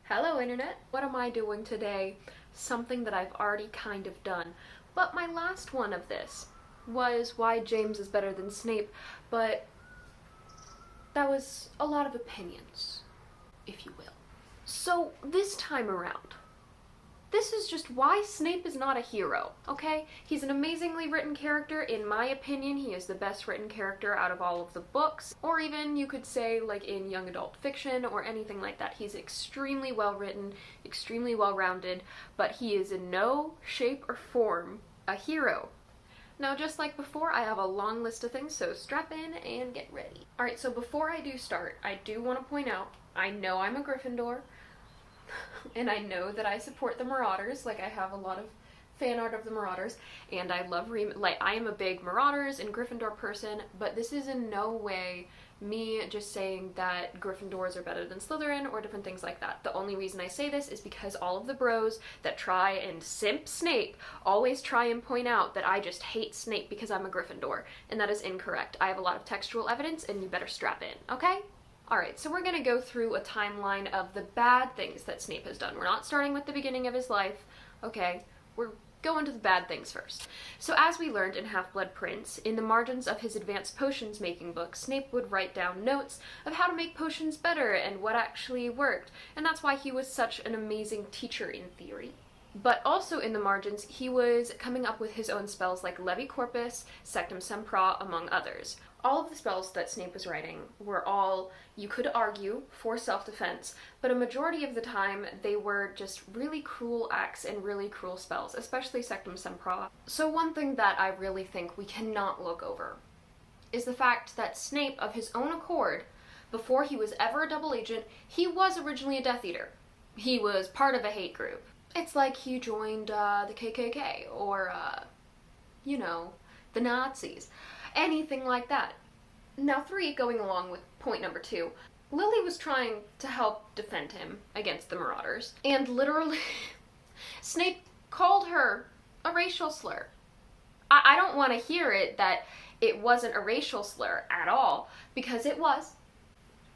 Hello Internet! What am I doing today? Something that I've already kind of done. But my last one of this was why James is better than Snape, but that was a lot of opinions, if you will. So this time around, this is just why Snape is not a hero, okay? He's an amazingly written character. In my opinion, he is the best written character out of all of the books, or even you could say like in young adult fiction or anything like that. He's extremely well written, extremely well rounded, but he is in no shape or form a hero. Now, just like before, I have a long list of things, so strap in and get ready. Alright, so before I do start, I do want to point out, I know I'm a Gryffindor, and I know that I support the Marauders. Like, I have a lot of fan art of the Marauders, and I love I am a big Marauders and Gryffindor person, but this is in no way me just saying that Gryffindors are better than Slytherin or different things like that. The only reason I say this is because all of the bros that try and simp Snape always try and point out that I just hate Snape because I'm a Gryffindor, and that is incorrect. I have a lot of textual evidence, and you better strap in, okay? Alright, so we're going to go through a timeline of the bad things that Snape has done. We're not starting with the beginning of his life, okay? We're going to the bad things first. So as we learned in Half-Blood Prince, in the margins of his advanced potions making book, Snape would write down notes of how to make potions better and what actually worked, and that's why he was such an amazing teacher in theory. But also in the margins, he was coming up with his own spells like Levi Corpus, Sectum Sempra, among others. All of the spells that Snape was writing were all, you could argue, for self-defense, but a majority of the time they were just really cruel acts and really cruel spells, especially Sectum Sempra. So one thing that I really think we cannot look over is the fact that Snape, of his own accord, before he was ever a double agent, he was originally a Death Eater. He was part of a hate group. It's like he joined the KKK or, the Nazis. Anything like that. Now 3, going along with point number 2, Lily was trying to help defend him against the Marauders, and literally, Snape called her a racial slur. I don't want to hear it that it wasn't a racial slur at all, because it was,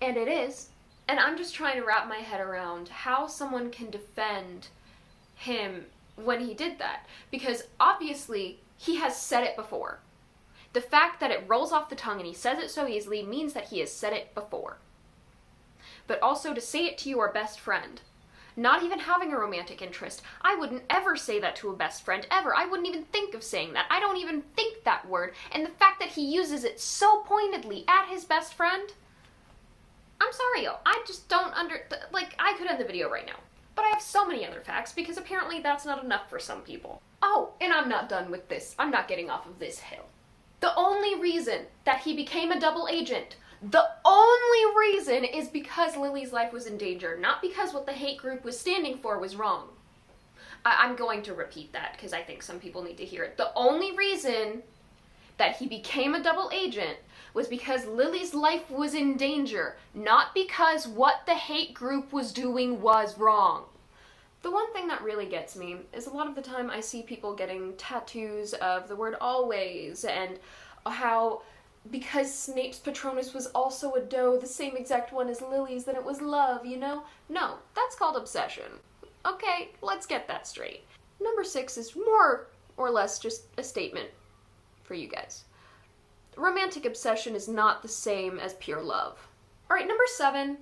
and it is, and I'm just trying to wrap my head around how someone can defend him when he did that, because obviously he has said it before. The fact that it rolls off the tongue and he says it so easily means that he has said it before. But also to say it to your best friend, not even having a romantic interest, I wouldn't ever say that to a best friend, ever. I wouldn't even think of saying that. I don't even think that word, and the fact that he uses it so pointedly at his best friend, I'm sorry, yo, I just don't I could end the video right now. But I have so many other facts, because apparently that's not enough for some people. Oh, and I'm not done with this. I'm not getting off of this hill. The only reason that he became a double agent, the only reason is because Lily's life was in danger, not because what the hate group was standing for was wrong. I'm going to repeat that, because I think some people need to hear it. The only reason that he became a double agent was because Lily's life was in danger, not because what the hate group was doing was wrong. The one thing that really gets me is a lot of the time I see people getting tattoos of the word always, and how because Snape's Patronus was also a doe, the same exact one as Lily's, then it was love, you know? No, that's called obsession. Okay, let's get that straight. Number 6 is more or less just a statement for you guys. Romantic obsession is not the same as pure love. Alright, number 7,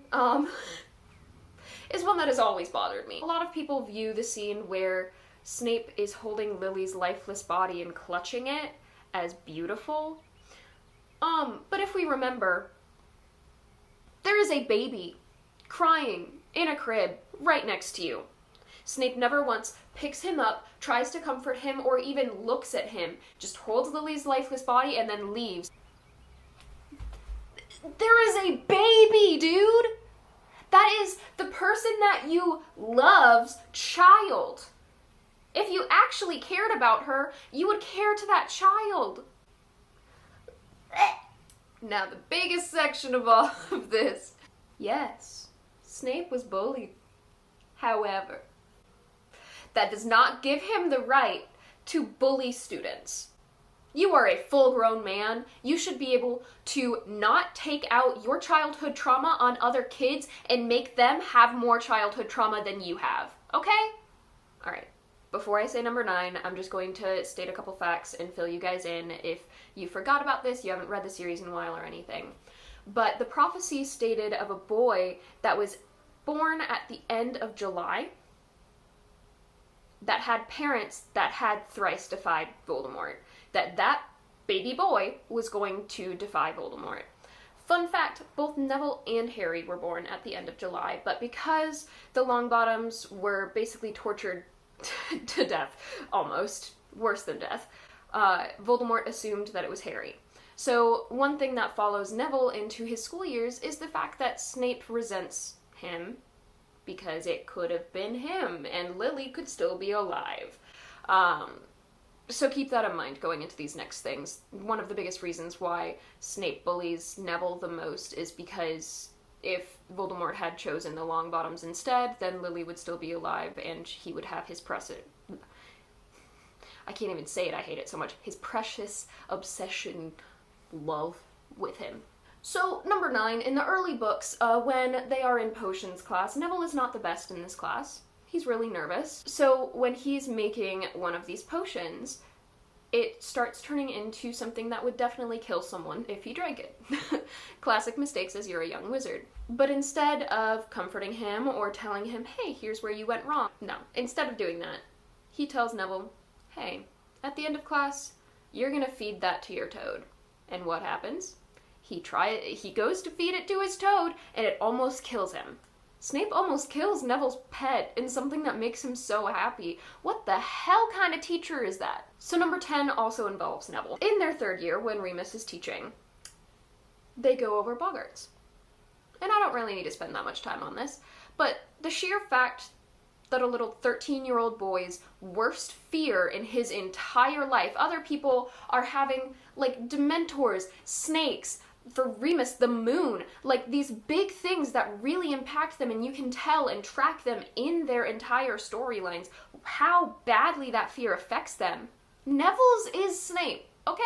is one that has always bothered me. A lot of people view the scene where Snape is holding Lily's lifeless body and clutching it as beautiful. But if we remember, there is a baby crying in a crib right next to you. Snape never once picks him up, tries to comfort him, or even looks at him, just holds Lily's lifeless body and then leaves. There is a baby, dude! That is the person that you love's child. If you actually cared about her, you would care to that child. Now the biggest section of all of this. Yes, Snape was bullied. However, that does not give him the right to bully students. You are a full-grown man. You should be able to not take out your childhood trauma on other kids and make them have more childhood trauma than you have. Okay? All right. Before I say number 9, I'm just going to state a couple facts and fill you guys in if you forgot about this, you haven't read the series in a while or anything. But the prophecy stated of a boy that was born at the end of July that had parents that had thrice defied Voldemort. That baby boy was going to defy Voldemort. Fun fact, both Neville and Harry were born at the end of July, but because the Longbottoms were basically tortured to death, almost, worse than death, Voldemort assumed that it was Harry. So one thing that follows Neville into his school years is the fact that Snape resents him because it could have been him, and Lily could still be alive. So keep that in mind going into these next things. One of the biggest reasons why Snape bullies Neville the most is because if Voldemort had chosen the Longbottoms instead, then Lily would still be alive and he would have his I can't even say it, I hate it so much. His precious obsession love with him. So, number 9, in the early books, when they are in potions class, Neville is not the best in this class. He's really nervous. So when he's making one of these potions, it starts turning into something that would definitely kill someone if he drank it. Classic mistakes as you're a young wizard. But instead of comforting him or telling him, hey, here's where you went wrong, no. Instead of doing that, he tells Neville, hey, at the end of class, you're gonna feed that to your toad. And what happens? He goes to feed it to his toad, and it almost kills him. Snape almost kills Neville's pet in something that makes him so happy. What the hell kind of teacher is that? So number 10 also involves Neville. In their 3rd year, when Remus is teaching, they go over boggarts. And I don't really need to spend that much time on this, but the sheer fact that a little 13-year-old boy's worst fear in his entire life, other people are having, like, Dementors, snakes, for Remus, the moon, like these big things that really impact them, and you can tell and track them in their entire storylines, how badly that fear affects them. Neville's is Snape, okay?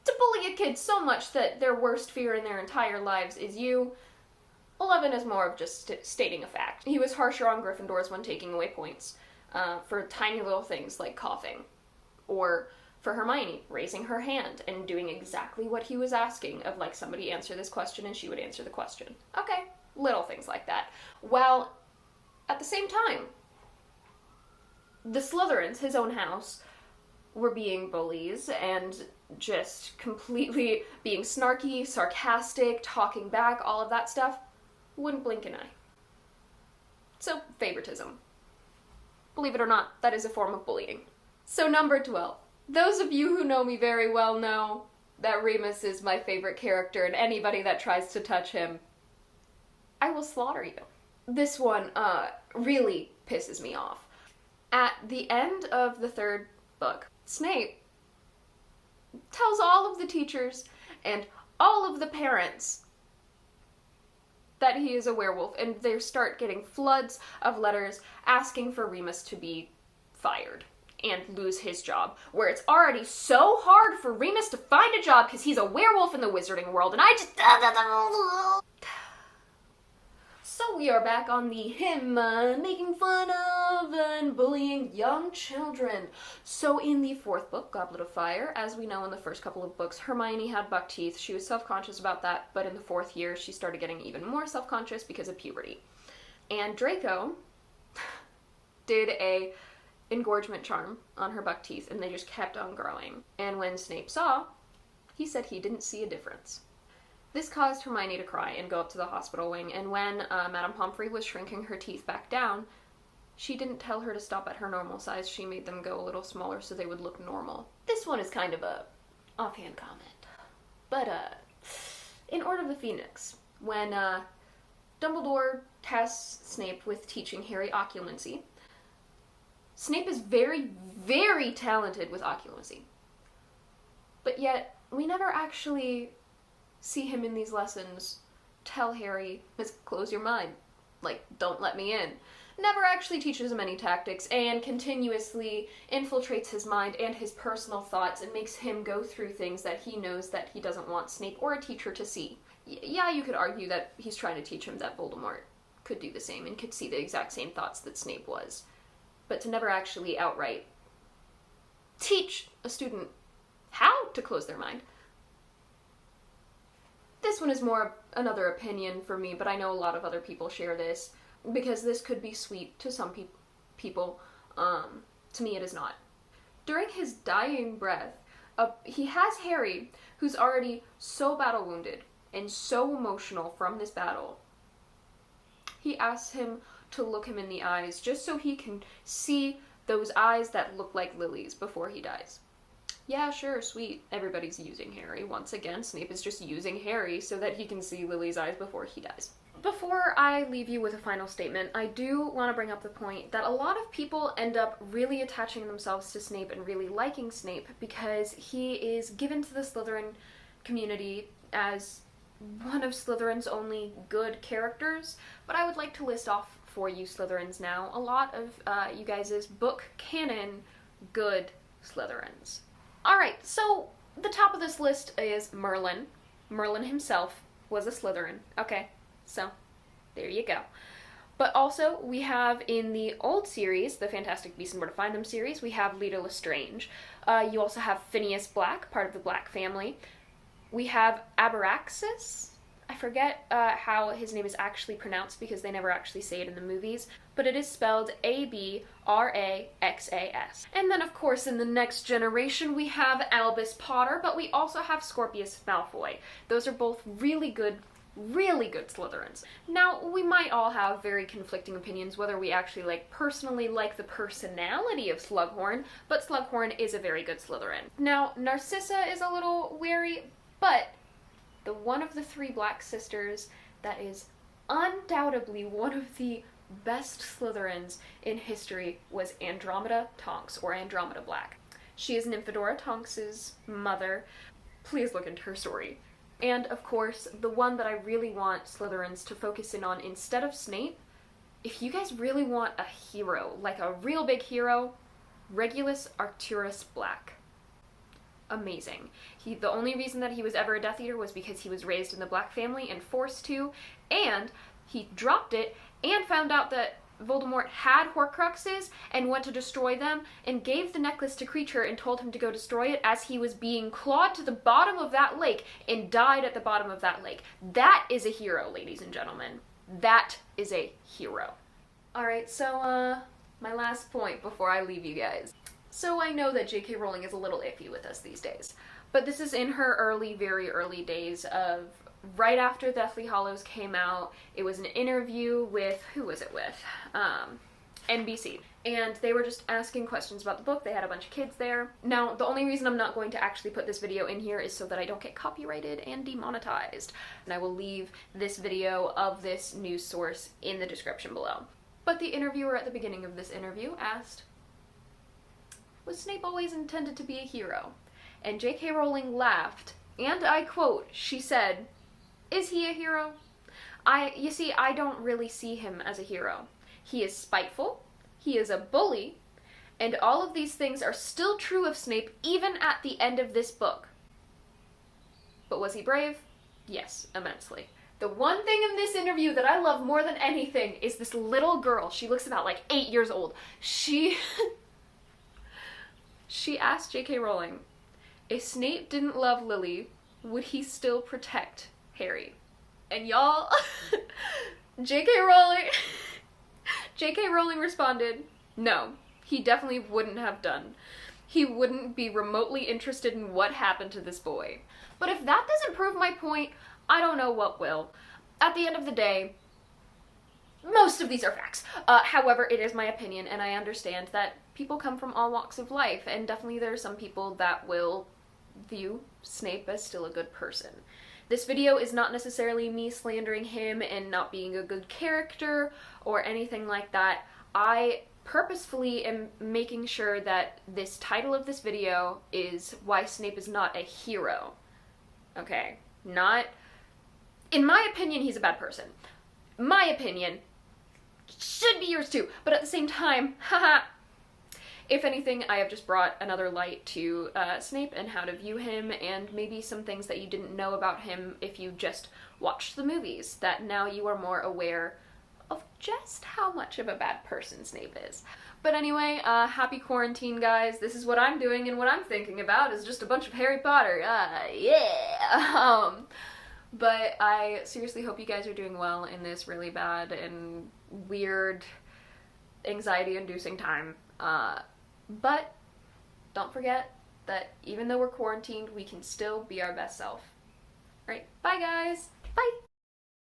To bully a kid so much that their worst fear in their entire lives is you. 11 is more of just stating a fact. He was harsher on Gryffindors when taking away points for tiny little things like coughing, or for Hermione, raising her hand and doing exactly what he was asking of, like, somebody answer this question and she would answer the question. Okay, little things like that. While, at the same time, the Slytherins, his own house, were being bullies and just completely being snarky, sarcastic, talking back, all of that stuff, wouldn't blink an eye. So, favoritism. Believe it or not, that is a form of bullying. So number 12. Those of you who know me very well know that Remus is my favorite character, and anybody that tries to touch him, I will slaughter you. This one really pisses me off. At the end of the 3rd book, Snape tells all of the teachers and all of the parents that he is a werewolf, and they start getting floods of letters asking for Remus to be fired and lose his job, where it's already so hard for Remus to find a job because he's a werewolf in the wizarding world, and I just... So we are back on the him making fun of and bullying young children. So in the 4th book, Goblet of Fire, as we know in the first couple of books, Hermione had buck teeth. She was self-conscious about that, but in the 4th year, she started getting even more self-conscious because of puberty. And Draco did a engorgement charm on her buck teeth, and they just kept on growing. And when Snape saw, he said he didn't see a difference. This caused Hermione to cry and go up to the hospital wing, and when Madame Pomfrey was shrinking her teeth back down, she didn't tell her to stop at her normal size. She made them go a little smaller so they would look normal. This one is kind of a offhand comment. But, in Order of the Phoenix, when Dumbledore tests Snape with teaching Harry occlumency, Snape is very, very talented with occlumency. But yet, we never actually see him in these lessons tell Harry, just close your mind. Like, don't let me in. never actually teaches him any tactics and continuously infiltrates his mind and his personal thoughts and makes him go through things that he knows that he doesn't want Snape or a teacher to see. Yeah, you could argue that he's trying to teach him that Voldemort could do the same and could see the exact same thoughts that Snape was. But to never actually outright teach a student how to close their mind. This one is more another opinion for me, but I know a lot of other people share this, because this could be sweet to some people. To me it is not. During his dying breath, he has Harry, who's already so battle wounded and so emotional from this battle. He asks him to look him in the eyes just so he can see those eyes that look like lilies before he dies. Yeah, sure, sweet. Everybody's using Harry. Once again, Snape is just using Harry so that he can see Lily's eyes before he dies. Before I leave you with a final statement, I do want to bring up the point that a lot of people end up really attaching themselves to Snape and really liking Snape because he is given to the Slytherin community as one of Slytherin's only good characters, but I would like to list off for you Slytherins now a lot of you guys' book canon good Slytherins. Alright, so the top of this list is Merlin. Merlin himself was a Slytherin. Okay, so there you go. But also, we have in the old series, the Fantastic Beasts and Where to Find Them series, we have Leta Lestrange. You also have Phineas Black, part of the Black family. We have Abraxas. I forget how his name is actually pronounced because they never actually say it in the movies, but it is spelled Abraxas. And then, of course, in the next generation, we have Albus Potter, but we also have Scorpius Malfoy. Those are both really good Slytherins. Now, we might all have very conflicting opinions whether we actually personally like the personality of Slughorn, but Slughorn is a very good Slytherin. Now, Narcissa is a little wary, but the one of the three Black sisters that is undoubtedly one of the best Slytherins in history was Andromeda Tonks, or Andromeda Black. She is Nymphadora Tonks' mother. Please look into her story. And, of course, the one that I really want Slytherins to focus in on instead of Snape, if you guys really want a hero, like a real big hero, Regulus Arcturus Black. Amazing. The only reason that he was ever a Death Eater was because he was raised in the Black family and forced to, and he dropped it and found out that Voldemort had Horcruxes and went to destroy them and gave the necklace to Kreacher and told him to go destroy it as he was being clawed to the bottom of that lake and died at the bottom of that lake. That is a hero, ladies and gentlemen. That is a hero. Alright, so my last point before I leave you guys. So I know that J.K. Rowling is a little iffy with us these days, but this is in her very early days of right after Deathly Hallows came out. It was an interview with, who was it with? NBC. And they were just asking questions about the book. They had a bunch of kids there. Now, the only reason I'm not going to actually put this video in here is so that I don't get copyrighted and demonetized. And I will leave this video of this news source in the description below. But the interviewer at the beginning of this interview asked, was Snape always intended to be a hero? And J.K. Rowling laughed, and I quote, she said, is he a hero? You see, I don't really see him as a hero. He is spiteful, he is a bully, and all of these things are still true of Snape even at the end of this book. But was he brave? Yes, immensely. The one thing in this interview that I love more than anything is this little girl. She looks about 8 years old. She asked J.K. Rowling, if Snape didn't love Lily, would he still protect Harry? And y'all, J.K. Rowling responded, no, he definitely wouldn't have done. He wouldn't be remotely interested in what happened to this boy. But if that doesn't prove my point, I don't know what will. At the end of the day, most of these are facts. However, it is my opinion, and I understand that people come from all walks of life, and definitely there are some people that will view Snape as still a good person. This video is not necessarily me slandering him and not being a good character or anything like that. I purposefully am making sure that this title of this video is why Snape is not a hero. Okay? Not... In my opinion, he's a bad person. My opinion, should be yours too. But at the same time, haha. If anything, I have just brought another light to Snape and how to view him, and maybe some things that you didn't know about him if you just watched the movies, that now you are more aware of just how much of a bad person Snape is. But anyway, happy quarantine, guys. This is what I'm doing, and what I'm thinking about is just a bunch of Harry Potter. Yeah! But I seriously hope you guys are doing well in this really bad and weird, anxiety-inducing time. But don't forget that even though we're quarantined, we can still be our best self. Right? Bye, guys. Bye.